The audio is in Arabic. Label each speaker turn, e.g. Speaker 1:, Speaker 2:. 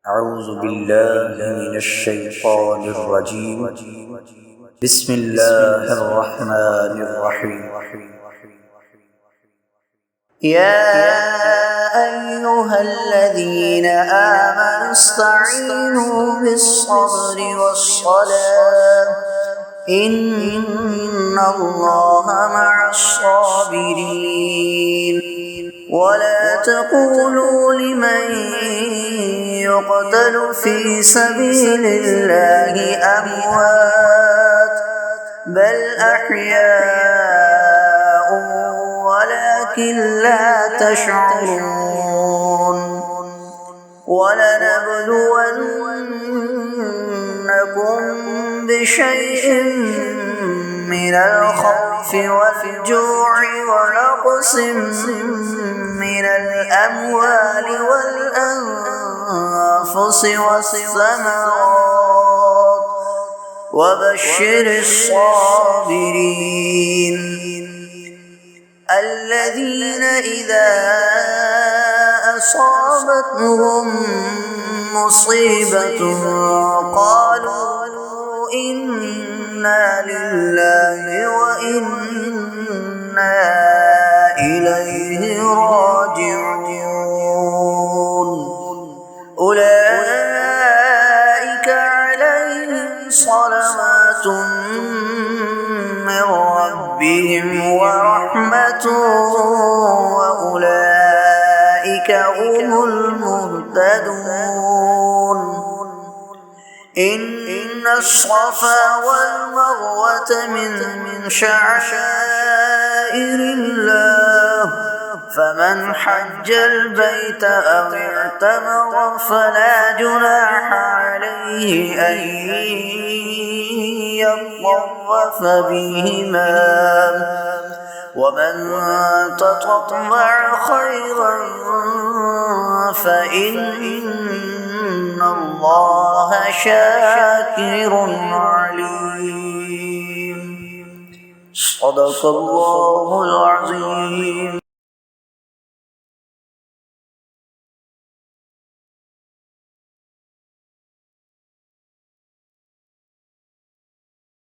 Speaker 1: أعوذ بالله من الشيطان الرجيم بسم الله الرحمن الرحيم يا أيها الذين آمنوا استعينوا بالصبر والصلاة إن الله مع الصابرين ولا تقولوا لمن يقتل في سبيل الله أموات بل أحياء ولكن لا تشعرون ولنبلونكم بشيء من الخوف والجوع ونقص من الأموال والأنفس والثمرات وبشر الصابرين الذين إذا أصابتهم مصيبة قالوا إنا لله وإنا إليه راجعون أولئك عليهم صلوات من ربهم ورحمة وأولئك هم المهتدون إن الصفا والمروة من شعائر الله فمن حج البيت أو اعتمر فلا جناح عليه أن يطوف بهما ومن تطوع خيرا فإن الله شاكر عليم صدق الله العظيم.